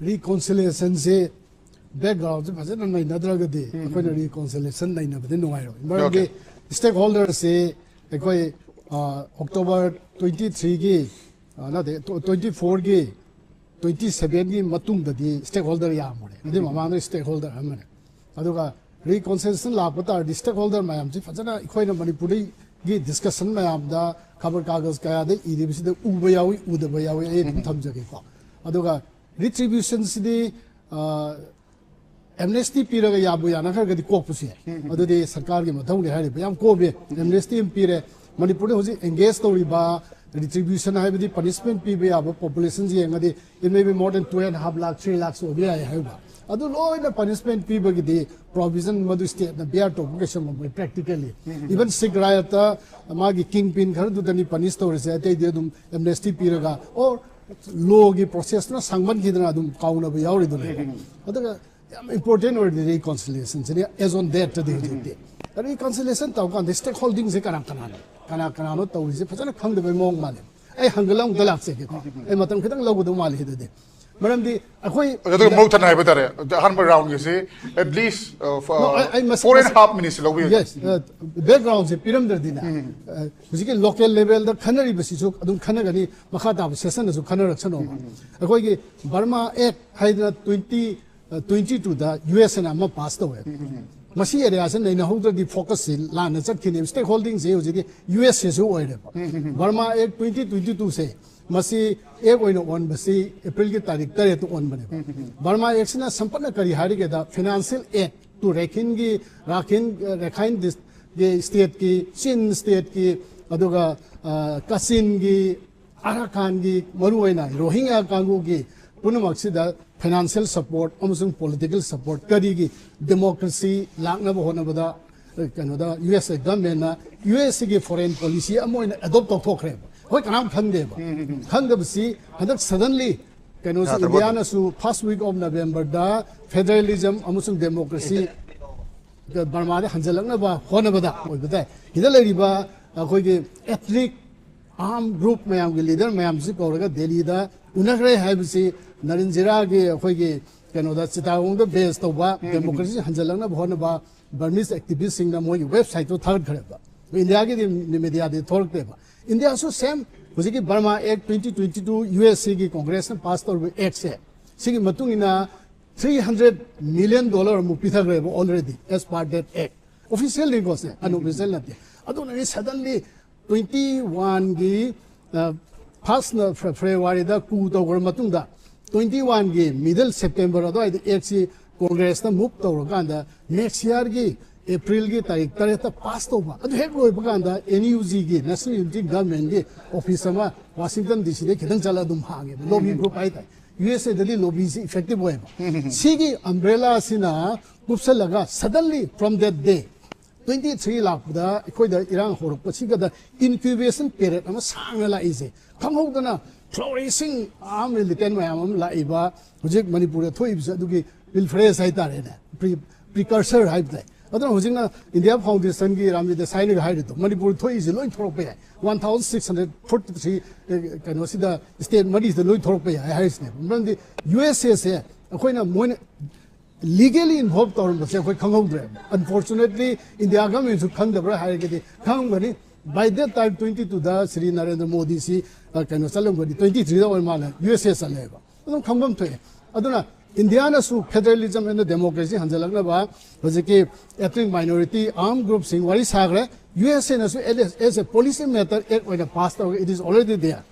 reconciliation से background से फंसे नहीं नदरा गदे कोई ना reconciliation नहीं ना बदे नुआयो मगर stakeholder से कोई October 23 की ना दे 24 की 27 की मतुंग दे stakeholder याम होने दे मामाने stakeholder हमने अदुगा reconciliation लापता stakeholder में हम जी फंसे ना कोई ना मणिपुरी की discussion में हम दा खबर कागज क्या दे इधर भी सीधे उबयावी उदबयावी ये थम जगह को अदुगा retribution सिद्धि amnesty period या बुया ना कर गति कोपुसी है अदुदे सरकार के मध्य में है बयाम को भी amnesty period मणिपुर हो जी engage तो रिबा retribution है भी punishment भी भी अब population जी है गति it may be more than 2.5 lakh 3 lakhs हो गया है बा अदु लो इन punishment भी बगी दे provision मधु state ना बिया तो बुकेशन में practically even sick riot मागी kingpin कर दु तनी punish तो रिसे ते दे दुम amnesty period का और law की process ना संगमन की तरह दुम काउंट अब यावरी दुने अदु important or the reconciliation as on that to the reconciliation to the stakeholding se kana no to is fazana khang de mong male ai hangalang dalak se ai matam khitang logo do male de madam di akoi the mo tan hai batare the han round you say at least 4.5 minutes logo yes background se pyramid dina musiki local level da khanari basi so adum khanagani makha da session so khanar rakchano akoi ki Burma Act haidra 22 the US and amma passed away. Masi area as an hold the focus land and such stakeholding say the US is over. Burma Act 2022 say Masi Air one Basi April Tarik to one. Burma Act in a Sampana Kari Harigada financial aid to Rakin Rakin this the state ki, Chin state ki, Adoga Kasin gi, Arakan gi, Maruena, Rohingya Kangu gi, Punamaxida. Financial support, almost political support, karigi democracy, lakna bahona bada, Canada, US government, US foreign policy, amoy adopt of talk. What can I come there? Come see, and that suddenly, Indiana, so first week of November, da federalism, almost democracy, the Burma, Hansalanga, Honabada, with that. Hidalariba, a ethnic armed group, mayam leader, mayam Zikoraga, Delhi, the Unagre have see. Narinjira ke akhoi Canada chitaung the base to ba democracy hanjalangna bhona ba Burmese activists sing na moi website to third khare ba India ke media de thork te ba India also same hoji ki Burma Act 2022 USA ki Congress ne pass tor act se sigi matung ina $300 million mu pitha re already as part that act official ne ko se unofficial na te aduna suddenly 21 ki first February da ku to gor matung da 21 की middle September अदो आई XC Congress ना move तो रकांदा next year की April की तारीख तरे ता pass तो बा अदो हेक रोय बकांदा NUG की National Unity Government की ऑफिस में Washington DC ने किधर चला दुम हांगे lobby group आई था USA दली lobby से effective हुए बा सी की umbrella सिना कुछ लगा suddenly from that day 23 lakh दा कोई दा इरान हो रहा पसी का दा incubation period हम सांग ला इसे कम हो तो ना flourishing arm militant mayam laiba hujik manipur thoibsa dugi pilfres hai tare na precursor hai dai adon hujina India Foundation ki ramji de sign ga hai to manipur thoi is loi thorok pe 1643 kano sida state madi de loi thorok pe hai isne mandi USA se akoina moin legally involved tor ba se koi khangau dre unfortunately India government su khang da bra hai ke khang bani by that time 22 da Sri Narendra Modi si kano salam godi 23 da wal mala USA saleba adum khambam thoe aduna India na su federalism and democracy hanjalagna ba hojiki ethnic minority armed group sing wari sagre USA na su as a policy matter when a passed it is already there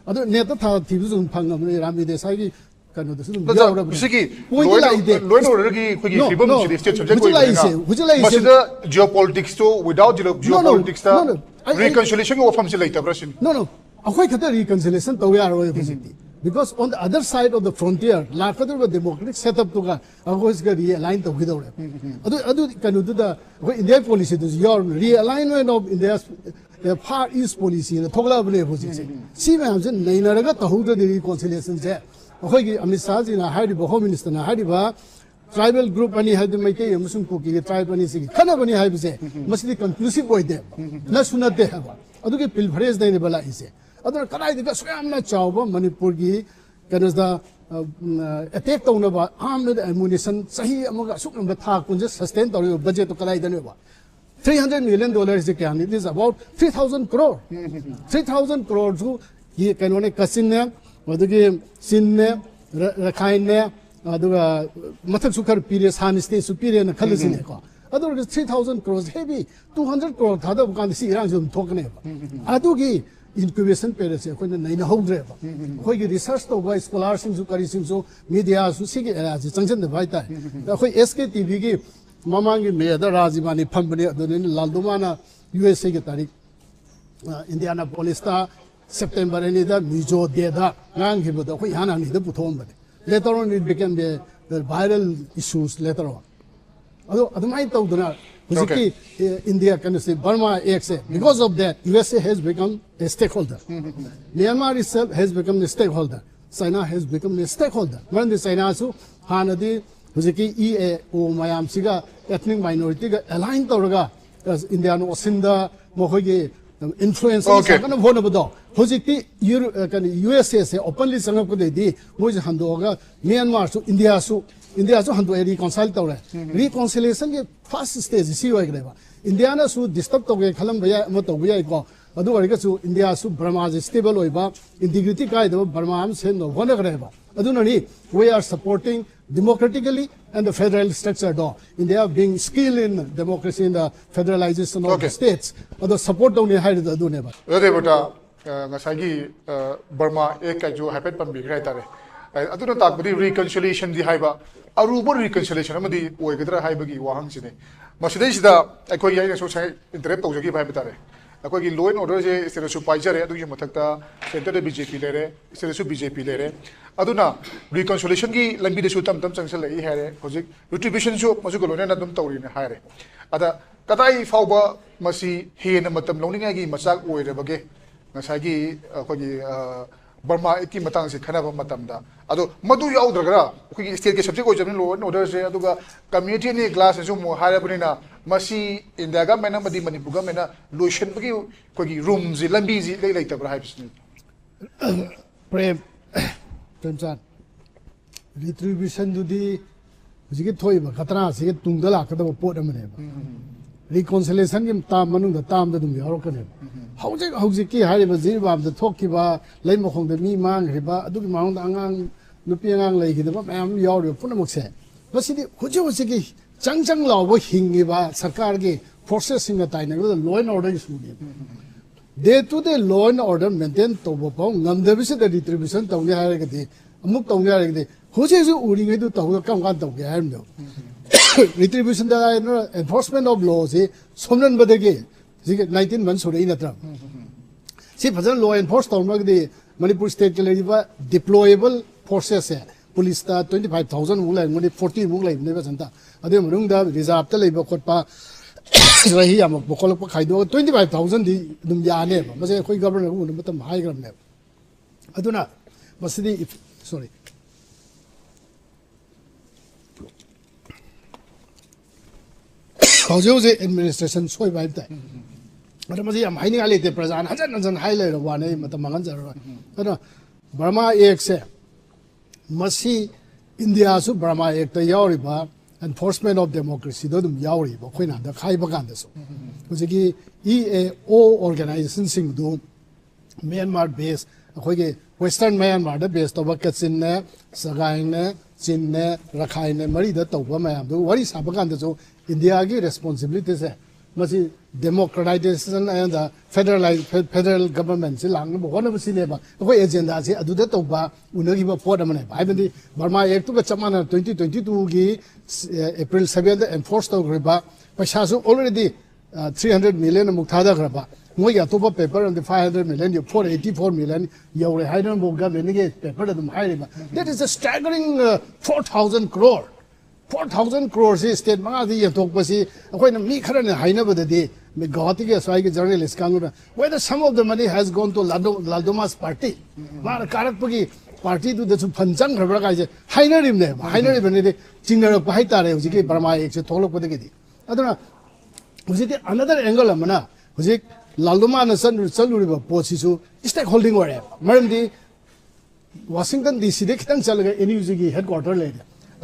adu neta tha thibu zum phangam rami desai ki kano da su bisiki loin order ki khoi freedom si state subject koi na geopolitics to without geopolitics ta reconciliation of family later Russian no akhoi khata reconciliation to ya ro basically because on the other side of the frontier la khata the democratic setup to ga akhoi is ga realign to without adu kanu da India policy is your realignment of India's far east policy the thogla bale position si ma ham sen nei na ga to hu the reconciliation je akhoi ki Amit Shah ji na haidi home minister na haidi ba tribal group ani haidi maite amusung ko ki tribe ani si khana bani hai bise masli conclusive boy de na sunate ha adu ke pilphrase dai ne bala ise aduna kanai de swam na chawba Manipur ki kanasda attack tawnaba armed ammunition sahi amaga suknamba tha kunje sustain tawri budget to kalai daneba $300 million is kya it is about 3000 crore 3000 crore ju ye kanone kasin ne wadugi sin ne rakhain ne aduga mathak sukhar period san state superior na khalisi ne ko aduga 3000 crores heavy 200 crore thada kan si irang jum thokne ba adugi incubation period se koina naina hodre ba khoi gi research to ba scholars sing su kari sing su media su sig ji changchen de bai ta khoi SKTV gi mamang gi me da rajimani phambani adun laldumana USA gi tarik Indianapolis ta September ni da mijo de da ngang gi da khoi hana ni da puthom ba later on it became the viral issues later on adumai tawduna Huziki India can say Burma AXA. Because of that, USA has become a stakeholder. Myanmar itself has become a stakeholder. China has become a stakeholder. When the China su Hanadi Huziki EA o Mayam Siga ethnic minority aligned Toraga as Indian Osinda Mohogi influence kind of one of the Huziki USA say openly Sangapudi di Mujahandoga Myanmar to India su India so hantu reconcile tawre reconciliation ke first stage si wa greba India na su disturb to ge khalam baya mo to baya ko adu wari ka su India su Burma is stable oiba integrity kai do Burma am sen no one greba adu nani we are supporting democratically and the federal structure do India being skilled in democracy in the federalization of the states adu support only hide adu ne ba Devabrata ngasagi Burma ek ka jo happen pam bigrai tare aduna takbadi reconciliation di haiba arubo reconciliation amadi oigadra haibagi wahang sine masidai sida akoi yaina so sai interrupt tawjagi bai bitare akoi gi law and order je seresu paijare adu mathakta center de BJP lere seresu BJP lere aduna reconciliation gi lambi de su tam changsal lai haire hojik retribution so masu golone na dum tawri ne haire ada kadai fauba masi he na matam loninga gi masak oire bage ngasagi akoi gi Burma ki matang se khana ba matam da ado madu yaudra ki state ke subject ko jamin law and order se aduga community ni class so mo hara bunina masi India ga mena madi Manipur ga mena lotion bagi ko gi room zi lambi zi lai ta bra hype prem chan retribution du di jigi thoi ba khatra se tung da la ka da pot amane ba reconciliation ki tam manung da tam da dum yaro ka ne howjik ki hari ba zir ba da thok ki ba lai mo khong da mi mang ri ba adu ki mang da angang nupi angang lai ki da ba am yaw ri puna mok se ba si di huji ki chang law bo hing gi ba sarkar gi forces sing tai na law and order su ni day to day law and order maintain to bo pa ngam da bi se da retribution taw ni ha ga di amuk taw ni ha ga di huji su uri ngai du taw kam kan taw ge ha no retribution da enforcement of laws is somnan badage 19 months already natra see fazan law enforcement mag the Manipur state ke liye deployable forces hai police ta 25000 mulai ngoni 40 mulai ne ba santa ade murung da reserve ta lei ba khot pa rahi am bokol pa khai do 25000 di dum ya ne ba mase khoi governor ko matam high gram ne aduna masidi sorry How's administration soy by that? But I'm hiding a little present. I don't highlight one name at the Manganza. Burma AXA must see India su Burma Act the Yauriba enforcement of democracy. Dodum Yauri, Boquina, the Kaibagandas. Because EAO organization sing do Myanmar based, Western Myanmar, the best of buckets in there, Sagain, Chin, Rakhine, Marida, Topama, what is Abagandazo? India ki responsibilities hai masi democratization and the federal government se lang bo one of sine ba ko agenda se adu da to ba unagi ba pot amane bai bandi Burma Act to ka chamana 2022 gi April 7 enforced to ba paisa so already 300 million mukthada graba moi ya to paper and the 500 million you 484 million you haidan bo government ge paper dum hai ba that is a staggering 4000 crore 4,000 crores is state Mangadi talk was when a meeker and Haina the day, the Gothic journalist Kangura, whether some of the money has gone to Laldoma's party. Mara Karakpugi party to the Panjang Rabaka, Hainer in them, Hainer Benedict, Chinger of Paitare, Ziki Burma, Tolo Podegidi. I don't know. Was it another angle of Mana? Was it Laldoma and San River Posisu, stakeholding whatever. Marandi Washington DC de kitang chalaga NUG gi headquarter le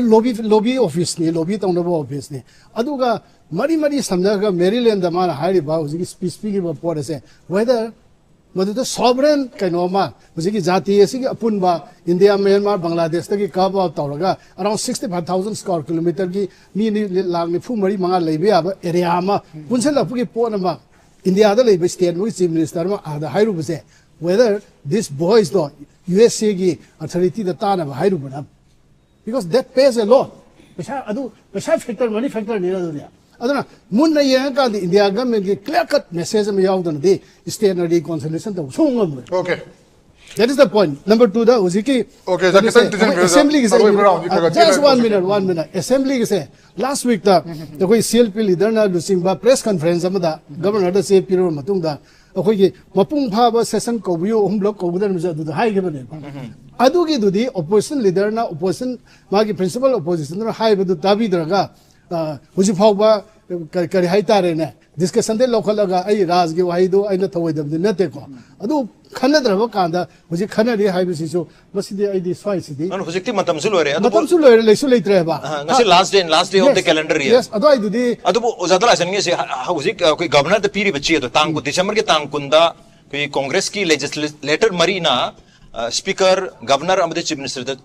lobby office ni lobby tawnaba office ni aduga mari samjaga Maryland da mana hairi ba uji speech ba pore se whether Maduda sovereign kainoma uji jati asigi apun ba India Myanmar Bangladesh ta gi carve out tawraga around 65,000 square kilometer gi ni lang ni phu mari manga leibe aba area ma punsala pu gi pona ma India da leibe state mu chief minister ma ada hairu bse whether this boys do USA gi authority da ta na hairu bana because that pays a lot pesha factor money factor ni na aduna mun na yang ka India government gi clear cut message ma yaw dan de state na reconciliation ta sungam okay that is the point number 2 da usiki okay assembly is just 1 minute assembly is last week da koi CLP leader na lusing ba press conference amada governor da se piro matung da koi gi mapung pha ba session ko biyo block ko gudan mja du hai ge bane adu gi du di opposition leader na opposition ma gi principal opposition na hai bu dabi draga huji phau ba kari hai tare ne discussion de lokhalaga ai raj gi wai do ai na thoi dam ne te ko adu khana draba kanda huji khana ri hai bisi so basidi ai di swai sidi anu huji ti matam su lore le su leitre ba ngasi last day of the calendar year yes adu ai du di adu ujadala san nge se huji koi governor the piri bachi do tang ko December ke tang kunda koi congress ki legislator marina speaker governor amade chief minister the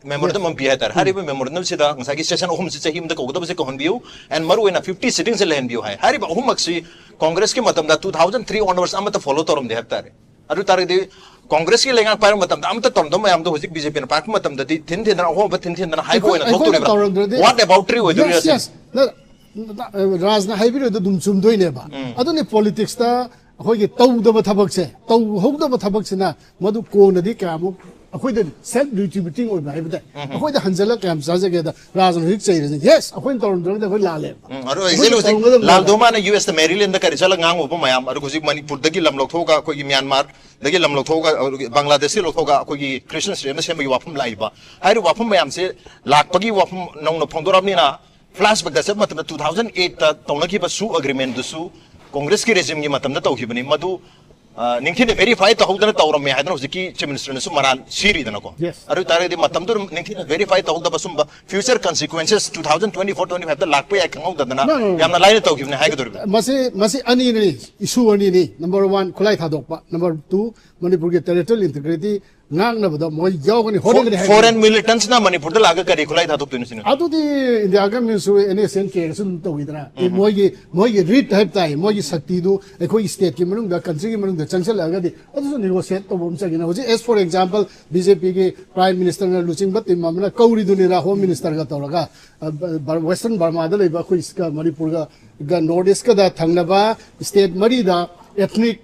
memorandum am biya tar hari memorandum se da ngsa ki session ohum se chahim da ko da se ko honbiu and maru ina 50 sittings le henbiu hai hari ba ohum maksi congress ki matam da 2003 onwards amata follow torum de haptare adu tare de congress ki lenga par matam da amata tom dom am do hojik bjp na par matam da thin na ohum ba thin na hai ko ina thok to what about tree with yes raj na hai bi do dum chum doi ne ba adu ne politics ta hoye tawdaba thabak se taw hogdaba thabak sina madu ko na di kamu akhoi da self retributing oi bai bada akhoi da hanjala kam sa jage da rajan hik chai yes akhoi toron da khoi la le aru exile lal doma na US the Maryland da karisala ngang opa mayam aru gosi Manipur da gi lamlok thoga khoi Myanmar da gi lamlok thoga Bangladesh si lok thoga khoi gi Christian stream na sembi wapum laiba hairu wapum mayam se lakpagi wapum nong no phongdorap ni na flashback da se matam 2008 ta tawna ki ba su agreement du su Congress ki regime gi matam da tawhibani madu ningthi verify ta hogdana tawram me hadana hojiki chief minister ne su maran siri dana ko aru tare de matam dur ningthi verify ta hogda basum future consequences 2024 25 da lakpe ai kangau dana yamna line tawhibne hai gadur masi ani ni issue ani ni number 1 khulai thadokpa number 2 Manipur ki territorial integrity ngang na bada moi yaw ni hodeng foreign militants na Manipur da laga kari khulai thadok tinu sinu adu di India government su NSN ke sun to widra moi gi read type tai moi gi sakti du ekoi state ki manung da country ki manung da changsel laga di adu negotiate to bom chagina hoji as for example BJP ki prime minister na luching bat mamna kauri du ni ra home minister ga tawraga western Burma da leiba khoi iska Manipur ga north east ka da thangnaba state mari da ethnic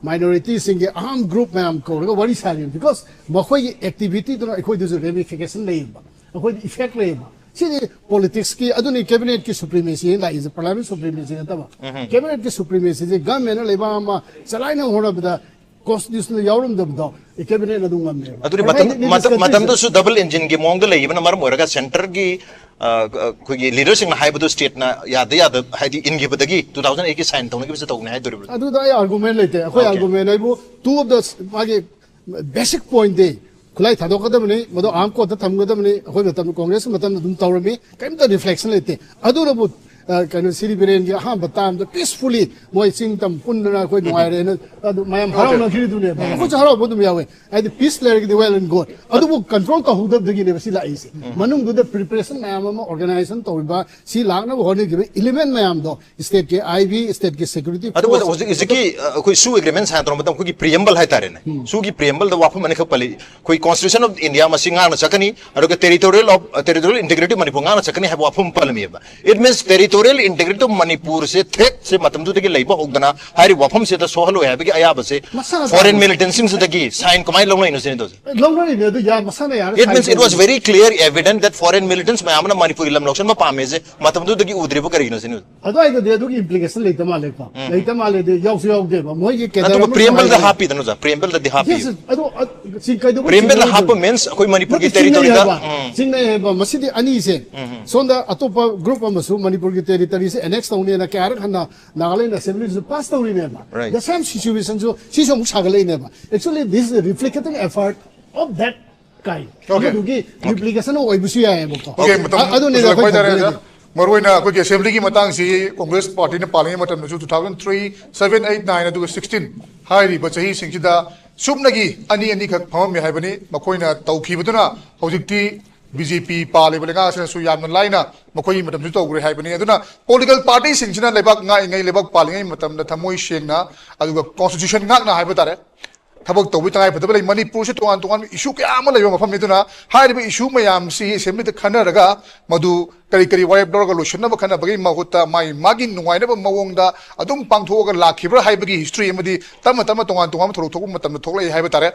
minorities singe arm group mam ko wari sari because makhoi activity to ekoi du ramification leiba ekoi effect leiba see politics ki aduni cabinet ki supremacy la is parliament supremacy ta ba cabinet ki supremacy je government leiba ma chalai na hora bada constitutional yawrum da cabinet na dunga me aduri matam to su double engine gi mong da leiba na mar moraga center gi kogi leadership na haibu state na yada haidi ingi badagi 2008 ki sign tawna ki se tawna hai dori adu da argument lete akoi argument ai bu two of the mage basic point de khulai thadokadamni mado am ko ta thamgadamni akoi matam congress matam dum tawrami kaim ta reflection lete adu rabu kind of city brain gi ha batam the peacefully moi sing tam punna koi noi re na adu mayam harau na khiri dune ko cha harau bodum yawe ai the peace layer gi the well and good adu bu control ka hudab dagi ne basi la isi manung du the preparation mayam ma organization to ba si lang na hone gi element mayam do state ke IB state ke security adu is ki koi su agreement sa trom batam ko gi preamble hai tare ne su gi preamble da wafu mane khapali koi constitution of India ma singa na chakani adu ke territorial integrity Manipur nga na chakani ha wafu palmi ba it means territorial integrity of Manipur se threat se matam du de leiba hogdana hari wafam se da sohalo ha bi aya ba se foreign militants se da gi sign komai longlai no se do longlai ne do ya masana ya it means it was very clear evident that foreign militants ma amna Manipur ilam loction ma pame se matam du de gi udri bu kari no se no ado ai de du gi implication leita ma le de yaw se yaw de ba moi gi ke da preamble da happy da no za preamble da happy yes ado sing kai do preamble da happy means koi Manipur ki territory da sing ne ba masidi ani se sonda atopa group amasu Manipur ki territory se annex tawne na kar khana Nagaland assembly se pass tawni ne ba the same situation so si som sagalai ne ba actually this is a reflecting effort of that kai Okay. adugi replication oibusu yaebako Okay, adune da koi Marwena ko assembly ki matang si Congress party ne paling matam nu 2003 7 8 9 adu 16 hairi ba chahi singida subnagi ani khak pham me haibani makoina tawkhibaduna hojikti BJP pale belenga sa su yamna laina makoi matam su tawgre haibani aduna political party singchina lebak nga ngai lebak palingai matam na thamoi sengna aduga constitution ngak na haibatare thabak tawbi tangai phadaba Manipur se tongan issue kya ama leiba mafam niduna hairiba issue mayam si assembly de khanaraga madu kari wire blog solution ba khana bagi mahuta mai magi nungai na ba mawongda adum pangthoga lakhibra haibagi history amadi tama tongan thoro matam thoklai haiba tare